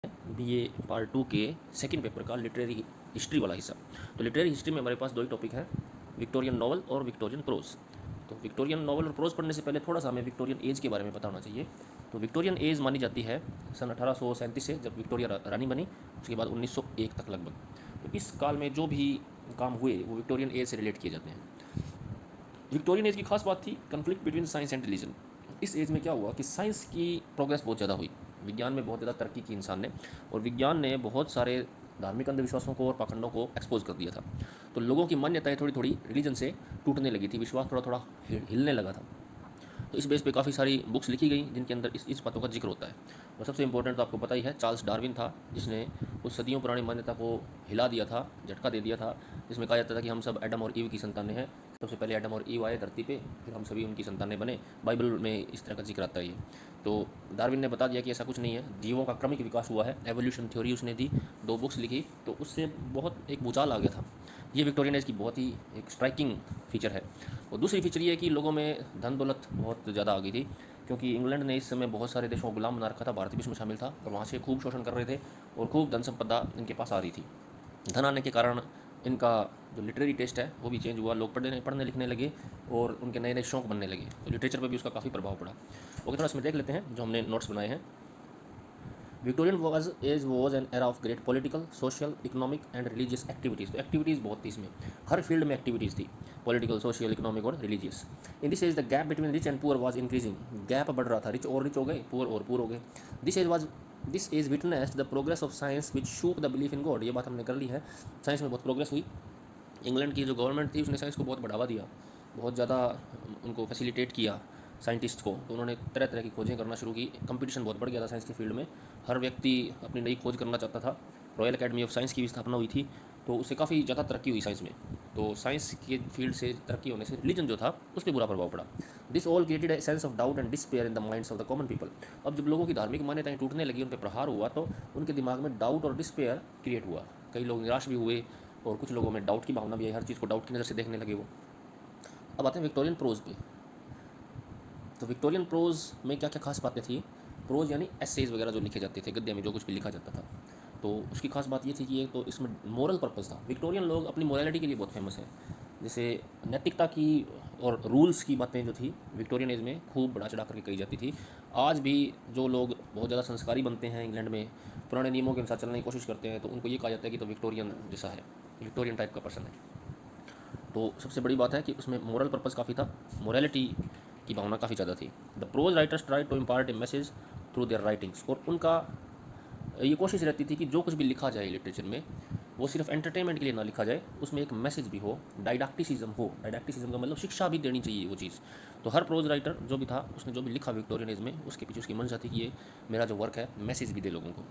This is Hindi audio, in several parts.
बीए पार्ट 2 के सेकंड पेपर का लिटरेरी हिस्ट्री वाला हिस्सा। तो लिटरेरी हिस्ट्री में हमारे पास दो ही टॉपिक हैं, विक्टोरियन नॉवल और विक्टोरियन प्रोज। तो विक्टोरियन नॉवल और प्रोज पढ़ने से पहले थोड़ा सा हमें विक्टोरियन एज के बारे में पता होना चाहिए। तो विक्टोरियन एज मानी जाती है सन 1837 से, जब विक्टोरिया रानी बनी, उसके बाद 1901 तक लगभग। तो इस काल में जो भी काम हुए वो विक्टोरियन एज से रिलेट किए जाते हैं। विक्टोरियन एज की खास बात थी conflict between science and religion. इस एज में क्या हुआ कि साइंस की प्रोग्रेस बहुत ज़्यादा हुई, विज्ञान में बहुत ज़्यादा तरक्की की इंसान ने, और विज्ञान ने बहुत सारे धार्मिक अंधविश्वासों को और पाखंडों को एक्सपोज कर दिया था। तो लोगों की मान्यताएं थोड़ी थोड़ी रिलीजन से टूटने लगी थी, विश्वास थोड़ा थोड़ा हिलने लगा था। तो इस बेस पे काफ़ी सारी बुक्स लिखी गई जिनके अंदर इस बातों का जिक्र होता है। और सबसे इंपॉर्टेंट तो आपको पता ही है, चार्ल्स डार्विन था, जिसने उस सदियों पुरानी मान्यता को हिला दिया था, झटका दे दिया था, जिसमें कहा जाता था कि हम सब एडम और ईव की संतानें हैं। सबसे पहले एडम और ईव आए धरती पे, फिर हम सभी उनकी संतानें बने। बाइबल में इस तरह का जिक्र आता है ये। तो डार्विन ने बता दिया कि ऐसा कुछ नहीं है, जीवों का क्रमिक विकास हुआ है, एवोल्यूशन थ्योरी उसने दी, 2 बुक्स लिखी, तो उससे बहुत एक भूचाल आ गया था। ये विक्टोरियन एज की बहुत ही एक स्ट्राइकिंग फीचर है। और दूसरी फीचर ये है कि लोगों में धन दौलत बहुत ज़्यादा आ गई थी, क्योंकि इंग्लैंड ने इस समय बहुत सारे देशों को गुलाम बना रखा था, भारत भी इसमें शामिल था, और वहाँ से खूब शोषण कर रहे थे और खूब धन संपदा इनके पास आ रही थी। धन आने के कारण इनका जो लिटरेरी टेस्ट है वो भी चेंज हुआ, लोग पढ़ने पढ़ने लिखने लगे और उनके नए नए शौक बनने लगे, तो लिटरेचर पर भी उसका काफ़ी प्रभाव पड़ा। ओके, थोड़ा इसमें देख लेते हैं जो हमने नोट्स बनाए हैं। Victorian was an era of great political, social, economic and religious activities. तो एक्टिविटीज़ बहुत थी इसमें, हर फील्ड में एक्टिविटीज़ थी, पॉलिटिकल, सोशल, इकोनॉमिक और religious. In this age the gap between rich and poor was increasing. Gap बढ़ रहा था, रिच और रिच हो गए, पुअर और पुअर हो गए। This age witnessed the progress of science which shook the belief in God. ये बात हमने कर ली है, साइंस में बहुत प्रोग्रेस हुई। इंग्लैंड की जो गवर्नमेंट थी उसने साइंस को बहुत बढ़ावा दिया, बहुत ज़्यादा उनको फैसिलिटेट किया साइंटिस्ट को, तो उन्होंने तरह तरह की खोजें करना शुरू की। कंपटीशन बहुत बढ़ गया था साइंस की फील्ड में, हर व्यक्ति अपनी नई खोज करना चाहता था। रॉयल एकेडमी ऑफ साइंस की भी स्थापना हुई थी, तो उससे काफ़ी ज़्यादा तरक्की हुई साइंस में। तो साइंस के फील्ड से तरक्की होने से रिलीजन जो था उस पर बुरा प्रभाव पड़ा। This all created a sense of doubt and despair in the minds of the common people. अब जब लोगों की धार्मिक मान्यताएं टूटने लगी, उन पर प्रहार हुआ, तो उनके दिमाग में डाउट और डिस्पेयर क्रिएट हुआ। कई लोग निराश भी हुए और कुछ लोगों में डाउट की भावना भी आई, हर चीज़ को डाउट की नज़र से देखने लगे वो। अब आते हैं विक्टोरियन प्रोज पे। तो विक्टोरियन प्रोज में क्या क्या खास बातें थी। प्रोज यानी एसेज वगैरह जो लिखे जाते थे, गद्य में जो कुछ भी लिखा जाता था, तो उसकी खास बात ये थी कि एक तो इसमें मोरल पर्पस था। विक्टोरियन लोग अपनी मोरालिटी के लिए बहुत फेमस हैं, जैसे नैतिकता की और रूल्स की बातें जो थी विक्टोरियन एज में खूब बढ़ा चढ़ा करके कही जाती थी। आज भी जो लोग बहुत ज़्यादा संस्कारी बनते हैं इंग्लैंड में, पुराने नियमों के अनुसार चलने की कोशिश करते हैं, तो उनको ये कहा जाता है कि तो विक्टोरियन जैसा है, विक्टोरियन टाइप का पर्सन है। तो सबसे बड़ी बात है कि उसमें मोरल पर्पस काफ़ी था, मोरालिटी की भावना काफ़ी ज़्यादा थी। The prose writers try to impart a message through their writings. और उनका ये कोशिश रहती थी कि जो कुछ भी लिखा जाए लिटरेचर में, वो सिर्फ एंटरटेनमेंट के लिए ना लिखा जाए, उसमें एक मैसेज भी हो, डायडक्टिसिज्म हो। डायडक्टिसिज्म का मतलब शिक्षा भी देनी चाहिए वो चीज़। तो हर प्रोज राइटर जो भी था, उसने जो भी लिखा विक्टोरियन एज में, उसके पीछे उसकी मंशा थी कि ये मेरा जो वर्क है मैसेज भी दे लोगों को।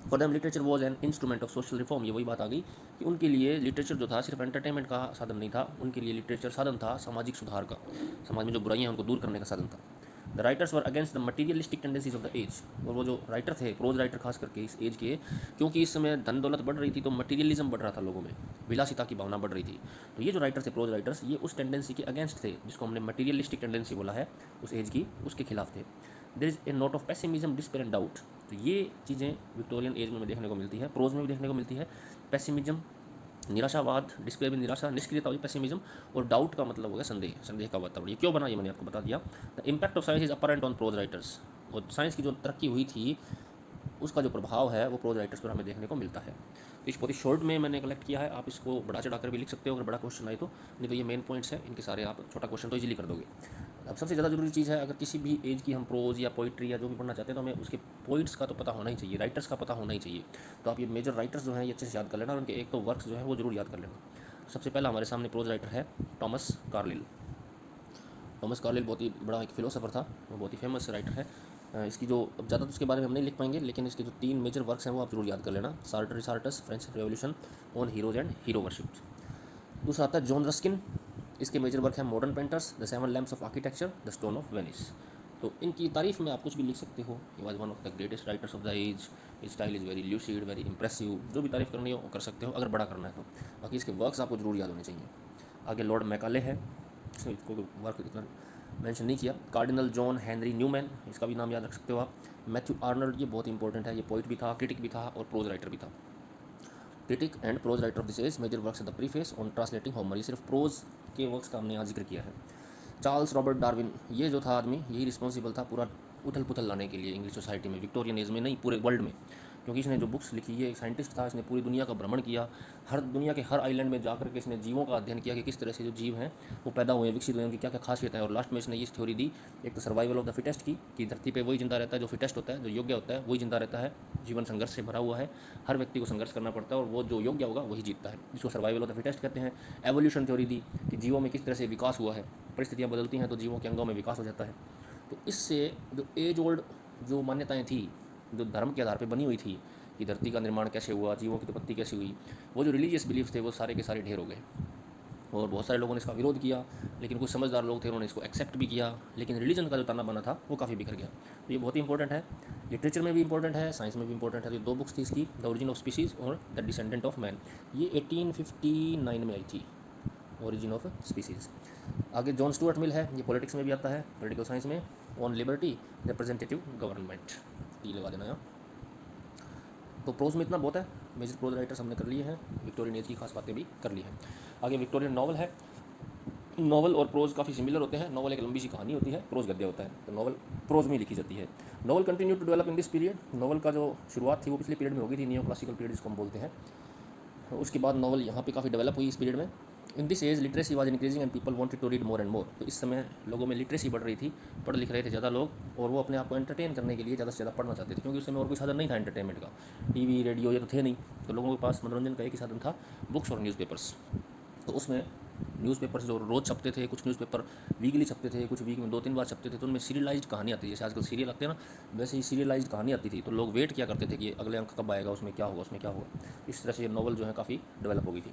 For them literature was an instrument of social reform. ये वही बात आ गई कि उनके लिए लिटरेचर जो था सिर्फ एंटरटेनमेंट का साधन नहीं था, उनके लिए लिटरेचर साधन था सामाजिक सुधार का, समाज में जो बुराइयां हैं उनको दूर करने का साधन था। The writers were against the materialistic tendencies of the age. और वो जो राइटर थे, प्रोज राइटर खास करके इस एज के, क्योंकि इस समय धन दौलत बढ़ रही थी, तो मटीरियलिज्म बढ़ रहा था लोगों में, विलासिता की भावना बढ़ रही थी। तो ये जो राइटर थे प्रोज राइटर्स, ये उस टेंडेंसी के अगेंस्ट थे, जिसको हमने मटीरियलिस्टिक टेंडेंसी बोला है उस एज की, उसके खिलाफ थे। There is a note of pessimism, despair and doubt. तो ये चीज़ें विक्टोरियन एज में देखने को मिलती है, प्रोज में भी देखने को मिलती है। पेसिमिज्म निराशावाद, डिस्पेयर भी निराशा, निष्क्रियता हुई पेसिमिज्म, और डाउट का मतलब हो गया संदेह, संदेह का वातावरण। ये क्यों बना ये मैंने आपको बता दिया। The impact of science is apparent on prose writers. और साइंस की जो तरक्की हुई थी उसका जो प्रभाव है वो प्रोज राइटर्स पर हमें देखने को मिलता है। तो इस बहुत ही शॉर्ट में मैंने कलेक्ट किया है, आप इसको बढ़ा चढ़ा कर भी लिख सकते हो अगर बड़ा क्वेश्चन आए तो, नहीं तो ये मेन पॉइंट्स हैं, इनके सारे आप छोटा क्वेश्चन तो इजीली कर दोगे। अब सबसे ज़्यादा जरूरी चीज़ है, अगर किसी भी एज की हम प्रोज या पोइट्री या जो भी पढ़ना चाहते हैं, तो हमें उसके पोइट्स का तो पता होना ही चाहिए, राइटर्स का पता होना ही चाहिए। तो आप ये मेजर राइटर्स जो हैं ये अच्छे से याद कर लेना, और उनके एक तो वर्क्स जो है वो जरूर याद कर लेना। सबसे पहला हमारे सामने प्रोज राइटर है टॉमस कार्लिल। टॉमस कार्लिल बहुत ही बड़ा एक फिलोसोफर था, वो बहुत ही फेमस राइटर है। इसकी जो, अब ज़्यादा तो उसके बारे में हम नहीं लिख पाएंगे, लेकिन इसके जो 3 मेजर वर्क्स हैं वो आप जरूर याद कर लेना। Sartor Resartus, French Revolution, on heroes and hero worship. दूसरा आता है जॉन रस्किन, इसके मेजर वर्क है modern painters, the 7 lamps of architecture, the stone of Venice. तो इनकी तारीफ में आप कुछ भी लिख सकते हो, he was one of the greatest writers of the age, style is very lucid, very impressive. जो भी तारीफ करनी हो कर सकते हो अगर बड़ा करना है तो, बाकी इसके वर्क्स आपको जरूर याद होने चाहिए। आगे लॉर्ड मैकाले है, इसको वर्क इतना मेंशन नहीं किया। कार्डिनल जॉन हेनरी न्यूमैन, इसका भी नाम याद रख सकते हो आप। मैथ्यू आर्नल्ड, ये बहुत इंपॉर्टेंट है, ये पोइट भी था, क्रिटिक भी था और प्रोज राइटर भी था। Critic and prose writer of this age, major works the preface on translating Homer, ये सिर्फ प्रोज के वर्क्स का हमने यहाँ जिक्र किया है। चार्ल्स रॉबर्ट डार्विन, ये जो था आदमी, यही रिस्पॉन्सिबल था पूरा उथल पुथल लाने के लिए इंग्लिश सोसाइटी में, विक्टोरियन एज में नहीं, पूरे वर्ल्ड में, क्योंकि इसने जो बुक्स लिखी, ये एक साइंटिस्ट था, इसने पूरी दुनिया का भ्रमण किया, हर दुनिया के हर आइलैंड में जाकर के इसने जीवों का अध्ययन किया कि किस तरह से जो जीव हैं वो पैदा हुए, विकसित हुए, उनकी क्या क्या खासियत है, और लास्ट में इसने ये थ्योरी दी, एक तो सर्वाइवल ऑफ द फिटेस्ट की, कि धरती पे वही जिंदा रहता है जो फिटेस्ट होता है, जो योग्य होता है वही जिंदा रहता है, जीवन संघर्ष से भरा हुआ है, हर व्यक्ति को संघर्ष करना पड़ता है और वो जो योग्य होगा वही जीतता है, इसको सर्वाइवल ऑफ द फिटेस्ट कहते हैं। एवोल्यूशन थ्योरी दी कि जीवों में किस तरह से विकास हुआ है, परिस्थितियाँ बदलती हैं तो जीवों के अंगों में विकास हो जाता है। तो इससे जो एज ओल्ड जो मान्यताएं थी, जो धर्म के आधार पर बनी हुई थी कि धरती का निर्माण कैसे हुआ, जीवों की उत्पत्ति कैसे हुई, वो जो रिलीजियस बिलीफ थे वो सारे के सारे ढेर हो गए, और बहुत सारे लोगों ने इसका विरोध किया, लेकिन कुछ समझदार लोग थे उन्होंने इसको एक्सेप्ट भी किया, लेकिन रिलीजन का जो ताना बना था वो काफ़ी बिखर गया। तो ये बहुत ही इंपॉर्टेंट है, लिटरेचर में भी इंपॉर्टेंट है, साइंस में भी इंपॉर्टेंट है। तो दो बुक्स थी इसकी, द ओरिजिन ऑफ स्पीसीज और द डिसेंडेंट ऑफ मैन, ये 1859 में आई थी, ओरिजिन ऑफ स्पीसीज। आगे जॉन स्टुअर्ट मिल है, ये पॉलिटिक्स में भी आता है, पॉलिटिकल साइंस में, on liberty representative government, T लगा देना यहाँ। तो प्रोज में इतना बहुत है, मेजर प्रोज राइटर्स हमने कर लिए हैं, विक्टोरियन एज की खास बातें भी कर ली हैं। आगे विक्टोरियन नॉवल है, नॉवल और प्रोज काफ़ी सिमिलर होते हैं, नॉवल एक लंबी सी कहानी होती है, प्रोज गद्य होता है, तो नॉवल प्रोज में लिखी जाती है। Novel continue to develop in this period, novel का जो शुरुआत थी वो पिछले पीरियड में हो गई थी, नियो क्लासिकल पीरियड जिसको हम बोलते हैं, उसके बाद नॉवल यहाँ पे काफ़ी डेवलप हुई इस पीरियड में। In this age literacy was increasing and people wanted to read more and more, तो इस समय लोगों में लिटरेसी बढ़ रही थी, पढ़ लिख रहे थे ज़्यादा लोग, और वो अपने आप को एंटरटेन करने के लिए ज़्यादा से ज़्यादा पढ़ना चाहते थे, क्योंकि उस समय और कोई साधन नहीं था एंटरटेनमेंट का, टीवी रेडियो ये तो थे नहीं, तो लोगों के पास मनोरंजन का एक ही साधन था, बुक्स और न्यूज़पेपर्स। तो उसमें न्यूज़पेपर्स जो रोज़ छपते थे, कुछ न्यूज़पेपर वीकली छपते थे, कुछ वीक में 2-3 बार छपते थे, तो उनमें सीरियलाइज्ड कहानी आती थी, जैसे आजकल सीरियल आते हैं ना, वैसे ही सीरियलाइज्ड कहानी आती थी, तो लोग वेट किया करते थे कि अगले अंक कब आएगा, उसमें क्या होगा, उसमें क्या होगा। इस तरह से ये नॉवल जो है काफ़ी डेवलप हो गई थी।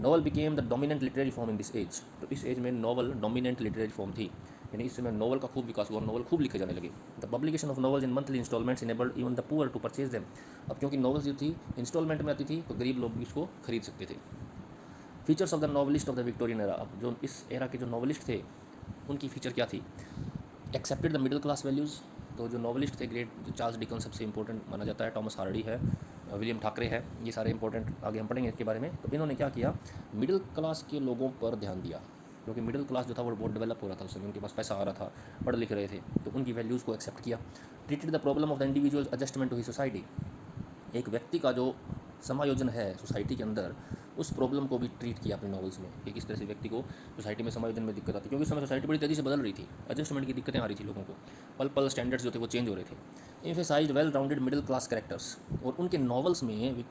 Novel became the dominant literary form in this age, तो इस एज में नॉवल डोमिनेंट लिटरेरी फॉर्म थी, यानी इस समय नॉवल का खूब विकास हुआ, नॉवल खूब लिखे जाने लगे। The publication of novels in monthly installments enabled even the poor to purchase them, अब क्योंकि नॉवल्स जो थी इंस्टॉलमेंट में आती थी तो गरीब लोग भी इसको खरीद सकते थे। Features of the novelist of the Victorian era, अब जो इस एरा के जो नॉवलिस्ट थे उनकी फीचर क्या थी, accepted the middle class values, तो जो नॉवलिस्ट थे ग्रेट, जो चार्ल्स डिकन्स सबसे इंपॉर्टेंट माना जाता है, टॉमस हार्डी है, विलियम ठाकरे है, ये सारे इंपॉर्टेंट आगे हम पढ़ेंगे इसके बारे में। तो इन्होंने क्या किया, मिडिल क्लास के लोगों पर ध्यान दिया, क्योंकि मिडिल क्लास जो था वो बहुत डेवलप हो रहा था उस समय, उनके पास पैसा आ रहा था, पढ़ लिख रहे थे, तो उनकी वैल्यूज़ को एक्सेप्ट किया। Treated the problem of the individual adjustment to the society, एक व्यक्ति का जो समायोजन है सोसाइटी के अंदर, उस प्रॉब्लम को भी ट्रीट किया अपने नॉवेल्स में, कि किस तरह से व्यक्ति को सोसाइटी में समायोजन में दिक्कत आती, क्योंकि उस समय सोसाइटी बड़ी तेज़ी से बदल रही थी, एडजस्टमेंट की दिक्कतें आ रही थी लोगों को, पल पल स्टैंडर्ड्स जो थे वो चेंज हो रहे थे। Emphasised well rounded middle class characters, और उनके नॉवेल्स में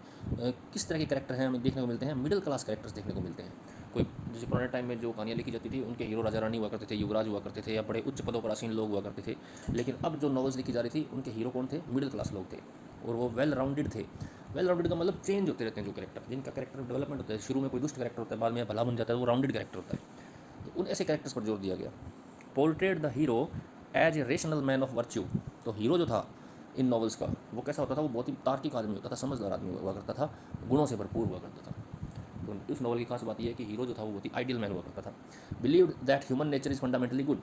किस तरह के कैरेक्टर हैं हमें देखने को मिलते हैं, मिडिल क्लास कैरेक्टर्स देखने को मिलते हैं। कोई जैसे पुराने टाइम में जो कहानियाँ लिखी जाती थी, उनके हीरो राजा रानी हुआ करते थे, युवराज हुआ करते थे, या बड़े उच्च पदों पर आसीन लोग हुआ करते थे, लेकिन अब जो नॉवेल्स लिखी जा रही थी उनके हीरो कौन थे, मिडिल क्लास लोग थे, और वो वेल राउंडेड थे। वेल राउंडेड का मतलब चेंज होते रहते हैं जो कैरेक्टर, जिनका कैरेक्टर डेवलपमेंट होता है, शुरू में कोई दुष्ट कैरेक्टर होता है, बाद में भला बन जाता है, वो राउंडेड कैरेक्टर होता है, तो उन ऐसे कैरेक्टर्स पर जोर दिया गया। Portrait the hero as a rational man of virtue, तो हीरो जो था इन नॉवेल्स का वो कैसा होता था, वो बहुत ही तार्किक आदमी होता था, समझदार आदमी हुआ करता था, गुणों से भरपूर हुआ करता था। तो इस नॉवल की खास बात यह है कि हीरो जो था वो बहुत ही आइडियल मैन हुआ करता था। Believed that human nature is fundamentally good,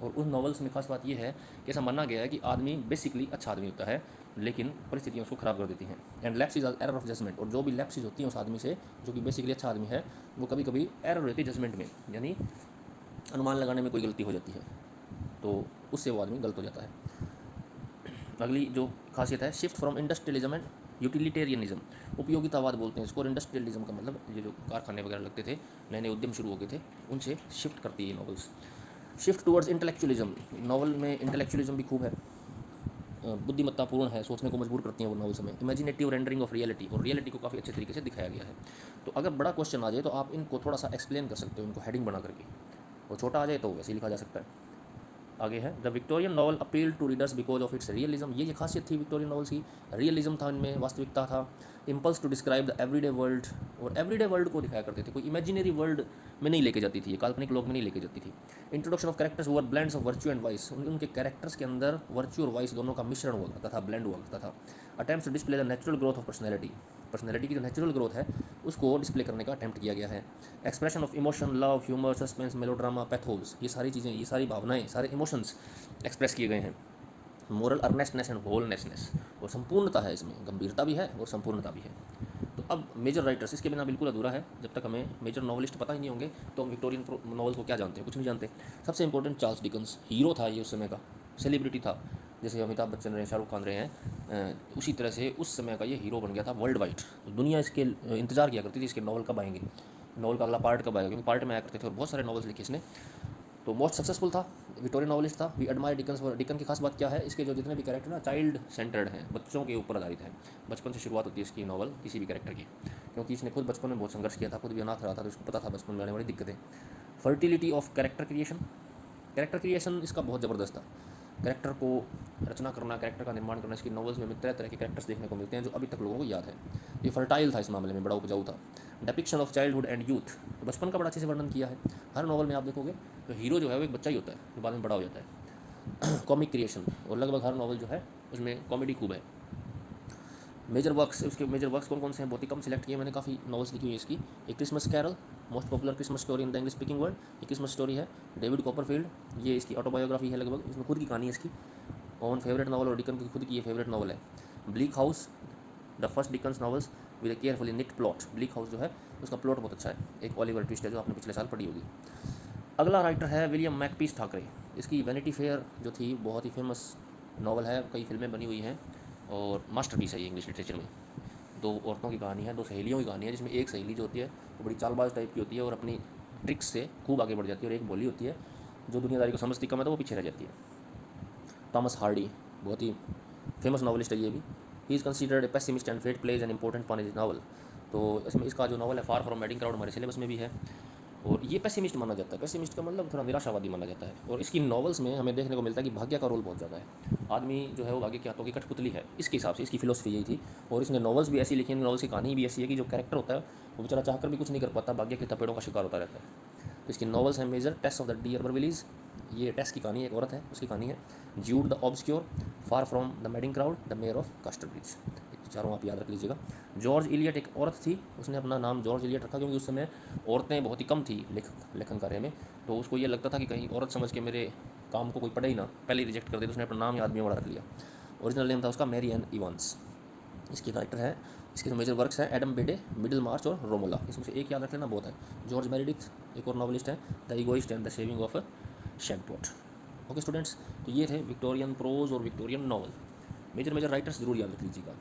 और उस नॉवेल्स में खास बात यह है कि ऐसा माना गया है कि आदमी बेसिकली अच्छा आदमी होता है, लेकिन परिस्थितियाँ उसको ख़राब कर देती हैं। And lapses are error of judgement, और जो भी लैप्सेस होती हैं उस आदमी से जो कि बेसिकली अच्छा आदमी है, वो कभी कभी एरर रहती है जजमेंट में, यानी अनुमान लगाने में कोई गलती हो जाती है, तो उससे वो आदमी गलत हो जाता है। अगली जो खासियत है, shift from industrialism and utilitarianism, उपयोगितावाद बोलते हैं इसको, और इंडस्ट्रियलिज्म का मतलब ये जो कारखाने वगैरह लगते थे, नए नए उद्यम शुरू हो गए थे, उनसे शिफ्ट करती है novels. Shift towards intellectualism, novel में इंटेलेक्चुअलिज्म भी खूब है, बुद्धिमत्तापूर्ण है, सोचने को मजबूर करती हैं वो नॉवेल्स में। इमेजिनेटिव रेंडरिंग ऑफ रियलिटी, और रियलिटी को काफ़ी अच्छे तरीके से दिखाया गया है। तो अगर बड़ा क्वेश्चन आ जाए तो आप इनको थोड़ा सा एक्सप्लेन कर सकते हो, इनको हेडिंग बना करके, और छोटा आ जाए तो वैसे ही लिखा जा सकता है। आगे है, the Victorian novel appeal to readers because of its realism, ये खासियत थी विक्टोरियन नॉवेल्स की, रियलिज्म था इनमें, वास्तविकता था। Impulse to describe the everyday world, और एवरीडे वर्ल्ड को दिखाया करते थे, कोई इमेजिनरी वर्ल्ड में नहीं लेके जाती थी, ये काल्पनिक लोक में नहीं लेके जाती थी। Introduction of characters were blends of virtue and vice, उनके कैरेक्टर्स के अंदर वर्च्यू और वाइस दोनों का मिश्रण हुआ करता था, ब्लेंड हुआ करता था। Attempts to display the natural growth of personality, personality की जो नेचुरल ग्रोथ है उसको डिस्प्ले करने का अटेम्प्ट किया गया है। Expression of emotion, love, humour, suspense, melodrama, pathos, ये सारी चीज़ें, ये सारी भावनाएं, सारे इमोशंस एक्सप्रेस किए गए हैं। मोरल अर्नेस्टनेस एंड होलनेसनेस, और संपूर्णता है इसमें, गंभीरता भी है और संपूर्णता भी है। तो अब मेजर राइटर्स, इसके बिना बिल्कुल अधूरा है, जब तक हमें मेजर नॉवलिस्ट पता ही नहीं होंगे तो हम विक्टोरियन नॉवल को क्या जानते हैं, कुछ नहीं जानते। सबसे इंपॉर्टेंट चार्ल्स डिकन्स, हीरो था ये उस समय का, सेलिब्रिटी था, जैसे अमिताभ बच्चन रहे, शाहरुख खान रहे हैं, उसी तरह से उस समय का ये हीरो बन गया था वर्ल्ड वाइड। तो दुनिया इसके इंतजार किया करती थी इसके नॉवल कब आएंगे, नॉवल का अगला पार्ट कब आएगा, क्योंकि पार्ट में आया करते थे और बहुत सारे नॉवल्स लिखे इसने। तो मोस्ट सक्सेसफुल था, विक्टोरियन नॉवलिस्ट था। We admire Dickens. डिकन की खास बात क्या है, इसके जो जितने भी कैरेक्टर ना चाइल्ड सेंटर्ड हैं, बच्चों के ऊपर आधारित है। बचपन से शुरुआत होती है इसकी नॉवल किसी भी कैरेक्टर की, क्योंकि इसने खुद बचपन में बहुत संघर्ष किया था, खुद भी अनाथ रहा था, तो इसको पता था बचपन में आने वाली दिक्कतें। Fertility of character creation, character creation इसका बहुत ज़बरदस्त था। कैरेक्टर को रचना करना, कैरेक्टर का निर्माण करना, इसकी नॉवेल्स में तरह तरह के कैरेक्टर्स देखने को मिलते हैं जो अभी तक लोगों को याद है। ये फर्टाइल था इस मामले में, बड़ा उपजाऊ था। Depiction of childhood and youth, तो बचपन का बड़ा अच्छे से वर्णन किया है। हर नॉवल में आप देखोगे तो हीरो जो है वो एक बच्चा ही होता है जो बाद में बड़ा हो जाता है। कॉमिक क्रिएशन, और लगभग हर नॉवल जो है उसमें कॉमेडी खूब है। मेजर वर्क्स, उसके मेजर वर्क्स कौन कौन से हैं, बहुत ही कम सिलेक्ट किए मैंने, काफ़ी नॉवेल्स लिखी हुई है इसकी। एक Christmas carol, most popular Christmas story in the English speaking world, ये क्रिसमस स्टोरी है। डेविड कॉपरफील्ड, ये इसकी ऑटोबायोग्राफी है लगभग, इसमें खुद की कहानी है इसकी। ऑन फेवरेट नॉवल, और डिकन की खुद की ये फेवरेट नॉवल है। Bleak House, the first Dickens novels with a carefully knit plot. Bleak House जो है उसका प्लॉट बहुत अच्छा है, एक ओलिवर ट्विस्ट है जो आपने पिछले साल पढ़ी होगी। अगला राइटर है विलियम मैकपीस ठाकरे। इसकी वैनिटी फेयर जो थी बहुत ही फेमस नॉवल है, कई फिल्में बनी हुई हैं और मास्टरपीस है ये इंग्लिश लिटरेचर में। दो औरतों की कहानी है, दो सहेलियों की कहानी है, जिसमें एक सहेली जो होती है वो बड़ी चालबाज टाइप की होती है और अपनी ट्रिक्स से खूब आगे बढ़ जाती है, और एक बोली होती है जो दुनियादारी को समझती कम है तो वो पीछे रह जाती है। थॉमस हार्डी, बहुत ही फेमस नॉवलिस्ट है ये भी। He is considered a pessimist and fate plays an important part in his novel. तो इसमें इसका जो नॉवल है फार फ्रॉम मेडिंग क्राउड हमारे सिलेबस में भी है, और ये पेसिमिस्ट माना जाता है। पेसिमिस्ट का मतलब थोड़ा निराशावादी माना जाता है, और इसकी नॉवल्स में हमें देखने को मिलता है कि भाग्य का रोल बहुत ज़्यादा है। आदमी जो है वो भाग्य के हाथों की कठपुतली है, इसके हिसाब से इसकी फिलोसफी यही थी। और इसने नॉवल्स भी ऐसी लिखी हैं, नॉवल्स की कहानी भी ऐसी है कि जो कैरेक्टर होता है वो बेचारा चाहकर भी कुछ नहीं कर पाता, भाग्य के थपेड़ों का शिकार होता रहता है। तो इसकी नॉवल्स हैं major, test of the D Urbervilles, ये टेस्ट की कहानी, एक औरत है उसकी कहानी है। Jude the Obscure, far from the madding crowd, the mayor of Casterbridge, चारों आप याद रख लीजिएगा। जॉर्ज इलियट, एक औरत थी, उसने अपना नाम जॉर्ज इलियट रखा क्योंकि उस समय औरतें बहुत ही कम थी लेखन कार्य में, तो उसको ये लगता था कि कहीं औरत समझ के मेरे काम को कोई पढ़े ही ना, पहले ही रिजेक्ट कर दे, तो उसने अपना नाम ही आदमी वाला रख लिया। ओरिजिनल नेम था उसका मैरी एन इवांस। इसकी राइटर है, इसके जो मेजर वर्क्स हैं एडम बेडे, मिडिल मार्च और रोमोला, इसमें से एक याद रख लेना बहुत है। जॉर्ज मेरिडिथ एक और नॉवलिस्ट है, the egoist and the saving of Shagpat. Okay students, तो ये थे विक्टोरियन प्रोज और विक्टोरियन नॉवल। मेजर राइटर्स जरूर याद रख लीजिएगा।